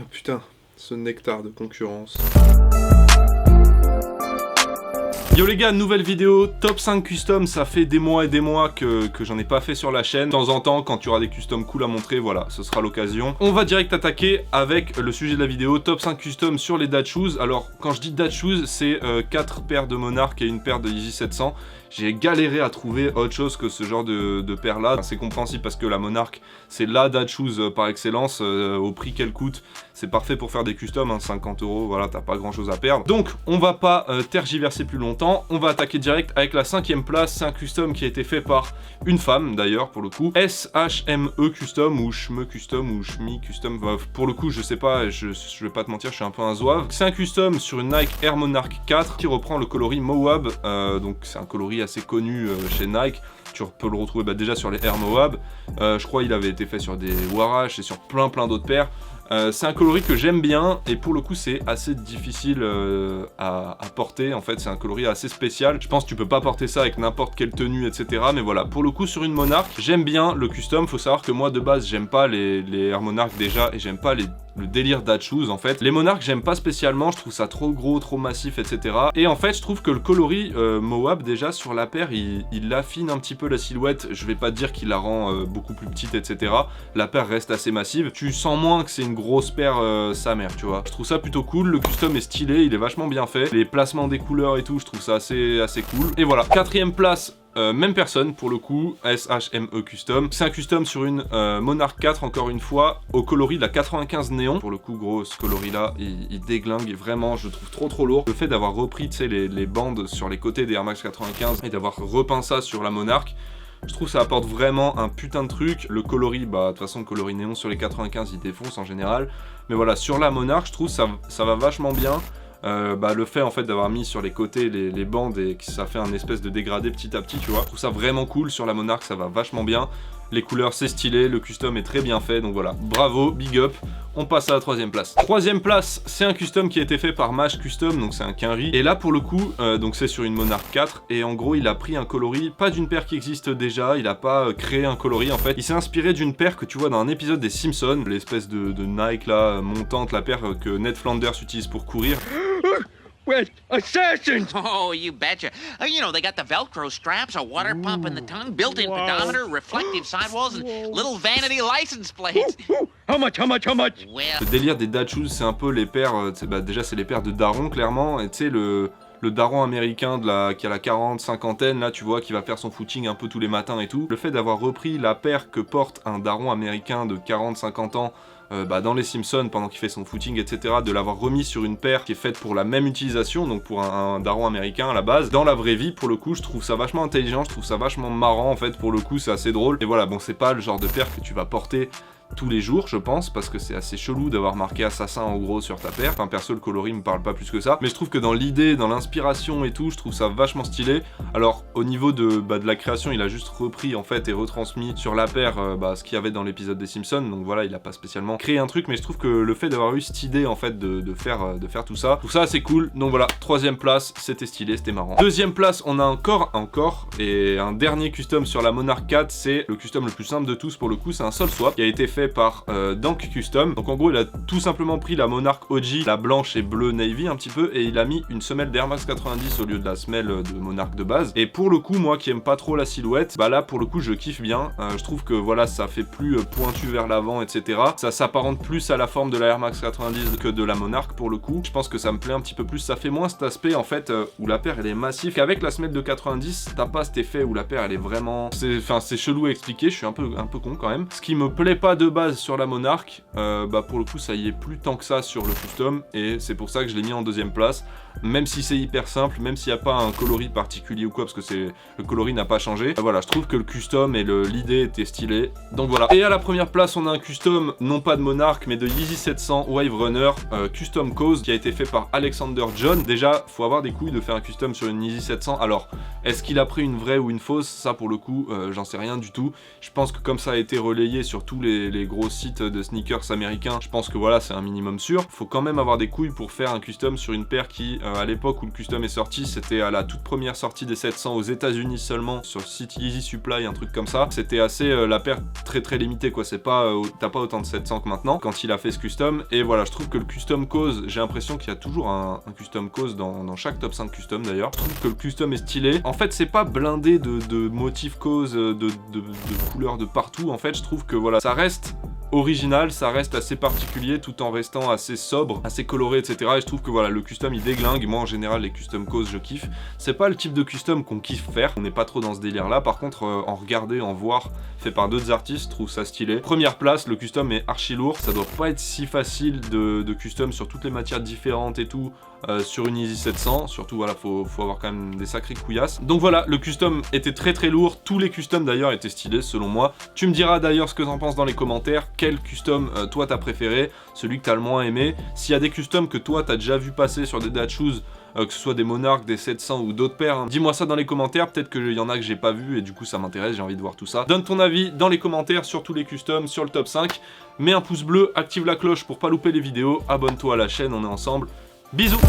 Ah putain, ce nectar de concurrence. Yo les gars, nouvelle vidéo, top 5 custom, ça fait des mois et des mois que j'en ai pas fait sur la chaîne. De temps en temps, quand tu auras des customs cool à montrer, voilà, ce sera l'occasion. On va direct attaquer avec le sujet de la vidéo, top 5 custom sur les dad shoes. Alors, quand je dis dad shoes, c'est 4 paires de Monarch et une paire de Yeezy 700. J'ai galéré à trouver autre chose que ce genre de paire là. C'est compréhensible parce que la Monarch, c'est la dad shoes par excellence, au prix qu'elle coûte. C'est parfait pour faire des customs, hein, 50 €, voilà, t'as pas grand chose à perdre. Donc, on va pas tergiverser plus longtemps. On va attaquer direct avec la 5ème place. C'est un custom qui a été fait par une femme, d'ailleurs, pour le coup. SHME Custom, ou Shme Custom, ou Shmi Custom. Pour le coup, je sais pas, je vais pas te mentir, je suis un peu un zouave. C'est un custom sur une Nike Air Monarch 4 qui reprend le coloris Moab. Donc, c'est un coloris assez connu chez Nike. Tu peux le retrouver déjà sur les Air Moab. Je crois qu'il avait été fait sur des Warash et sur plein d'autres paires. C'est un coloris que j'aime bien et pour le coup c'est assez difficile à porter. En fait c'est un coloris assez spécial. Je pense que tu peux pas porter ça avec n'importe quelle tenue, etc. Mais voilà, pour le coup sur une Monarch, j'aime bien le custom. Faut savoir que moi de base j'aime pas les Air Monarch déjà et j'aime pas le délire dad shoes en fait. Les Monarch j'aime pas spécialement, je trouve ça trop gros, trop massif, etc. Et en fait je trouve que le coloris Moab déjà sur la paire il affine un petit peu la silhouette. Je vais pas dire qu'il la rend beaucoup plus petite, etc. La paire reste assez massive. Tu sens moins que c'est une grosse paire sa mère, tu vois. Je trouve ça plutôt cool, le custom est stylé, il est vachement bien fait. Les placements des couleurs et tout, je trouve ça assez cool. Et voilà, 4ème place. Même personne pour le coup, SHME Custom. C'est un custom sur une Monarch 4 encore une fois, au coloris de la 95 néon. Pour le coup gros, ce coloris là, il déglingue vraiment, je le trouve trop lourd. Le fait d'avoir repris, tu sais, les bandes sur les côtés des Air Max 95 et d'avoir repeint ça sur la Monarch, je trouve que ça apporte vraiment un putain de truc. Le coloris, bah de toute façon le coloris néon sur les 95 il défonce en général. Mais voilà, sur la Monarch, je trouve ça va vachement bien. Le fait en fait d'avoir mis sur les côtés les bandes et que ça fait un espèce de dégradé petit à petit, tu vois. Je trouve ça vraiment cool sur la Monarch, ça va vachement bien. Les couleurs c'est stylé, le custom est très bien fait, donc voilà, bravo, big up. On passe à la 3ème place. 3ème place, c'est un custom qui a été fait par Mash Custom, donc c'est un quinri. Et là pour le coup, donc c'est sur une Monarch 4, et en gros il a pris un coloris, pas d'une paire qui existe déjà, il a pas créé un coloris en fait. Il s'est inspiré d'une paire que tu vois dans un épisode des Simpsons, l'espèce de Nike là, montante, la paire que Ned Flanders utilise pour courir. With assassins! Oh, you betcha. You know, they got the Velcro straps, a water pump in the tongue, built-in pedometer, reflective sidewalls, and little vanity license plates. How much? Well, Le délire des dad shoes, c'est un peu les paires, déjà c'est les paires de daron clairement, et tu sais le daron américain qui a la 40, cinquantaine, là tu vois, qui va faire son footing un peu tous les matins et tout. Le fait d'avoir repris la paire que porte un daron américain de 40, 50 ans, dans les Simpsons pendant qu'il fait son footing, etc., de l'avoir remis sur une paire qui est faite pour la même utilisation, donc pour un daron américain à la base. Dans la vraie vie, pour le coup, je trouve ça vachement intelligent, je trouve ça vachement marrant en fait, pour le coup, c'est assez drôle. Et voilà, bon, c'est pas le genre de paire que tu vas porter tous les jours, je pense, parce que c'est assez chelou d'avoir marqué assassin en gros sur ta paire. Enfin, perso, le coloris me parle pas plus que ça, mais je trouve que dans l'idée, dans l'inspiration et tout, je trouve ça vachement stylé. Alors, au niveau de la création, il a juste repris en fait et retransmis sur la paire ce qu'il y avait dans l'épisode des Simpsons, donc voilà, il a pas spécialement créé un truc, mais je trouve que le fait d'avoir eu cette idée en fait de faire tout ça assez cool. Donc voilà, 3ème place, c'était stylé, c'était marrant. 2ème place, on a encore et un dernier custom sur la Monarch 4, c'est le custom le plus simple de tous pour le coup, c'est un sol swap qui a été fait par Dank Custom. Donc en gros il a tout simplement pris la Monarch OG, la blanche et bleu navy un petit peu, et il a mis une semelle d'Air Max 90 au lieu de la semelle de Monarch de base. Et pour le coup, moi qui aime pas trop la silhouette, bah là pour le coup je kiffe bien. Je trouve que voilà, ça fait plus pointu vers l'avant, etc. Ça s'apparente plus à la forme de la Air Max 90 que de la Monarch pour le coup. Je pense que ça me plaît un petit peu plus, ça fait moins cet aspect en fait où la paire elle est massive, qu'avec la semelle de 90 t'as pas cet effet où la paire elle est vraiment... c'est chelou à expliquer, je suis un peu con quand même. Ce qui me plaît pas de base sur la Monarch, pour le coup ça y est plus tant que ça sur le custom, et c'est pour ça que je l'ai mis en 2ème place, même si c'est hyper simple, même s'il n'y a pas un coloris particulier ou quoi, parce que le coloris n'a pas changé. Voilà, je trouve que le custom et l'idée étaient stylés, donc voilà. Et à la première place on a un custom, non pas de Monarch mais de Yeezy 700 Wave Runner Custom Cause, qui a été fait par Alexander John. Déjà faut avoir des couilles de faire un custom sur une Yeezy 700. Alors est-ce qu'il a pris une vraie ou une fausse, ça pour le coup j'en sais rien du tout. Je pense que comme ça a été relayé sur tous les les gros sites de sneakers américains, je pense que voilà, c'est un minimum sûr. Faut quand même avoir des couilles pour faire un custom sur une paire qui, à l'époque où le custom est sorti, c'était à la toute première sortie des 700 aux États-Unis seulement, sur le site Yeezy Supply, un truc comme ça. C'était assez la paire très limitée quoi, c'est pas t'as pas autant de 700 que maintenant quand il a fait ce custom. Et voilà, je trouve que le custom cause, j'ai l'impression qu'il y a toujours un custom cause dans chaque top 5 custom d'ailleurs. Je trouve que le custom est stylé. En fait, c'est pas blindé de motifs cause, de couleurs de partout. En fait, je trouve que voilà, ça reste original, ça reste assez particulier tout en restant assez sobre, assez coloré, etc. Et je trouve que voilà, le custom il déglingue. Moi en général, les custom cause je kiffe. C'est pas le type de custom qu'on kiffe faire, on n'est pas trop dans ce délire là. Par contre, en regarder, en voir, fait par d'autres artistes, je trouve ça stylé. Première place, le custom est archi lourd. Ça doit pas être si facile de custom sur toutes les matières différentes et tout. Sur une Yeezy 700, surtout voilà, faut avoir quand même des sacrées couillasses. Donc voilà, le custom était très lourd, tous les customs d'ailleurs étaient stylés selon moi. Tu me diras d'ailleurs ce que t'en penses dans les commentaires, quel custom toi t'as préféré, celui que t'as le moins aimé. S'il y a des customs que toi t'as déjà vu passer sur des Dachshus, que ce soit des Monarch, des 700 ou d'autres paires, hein, dis-moi ça dans les commentaires, peut-être qu'il y en a que j'ai pas vu et du coup ça m'intéresse, j'ai envie de voir tout ça. Donne ton avis dans les commentaires sur tous les customs, sur le top 5, mets un pouce bleu, active la cloche pour pas louper les vidéos, abonne-toi à la chaîne, on est ensemble. Bisous!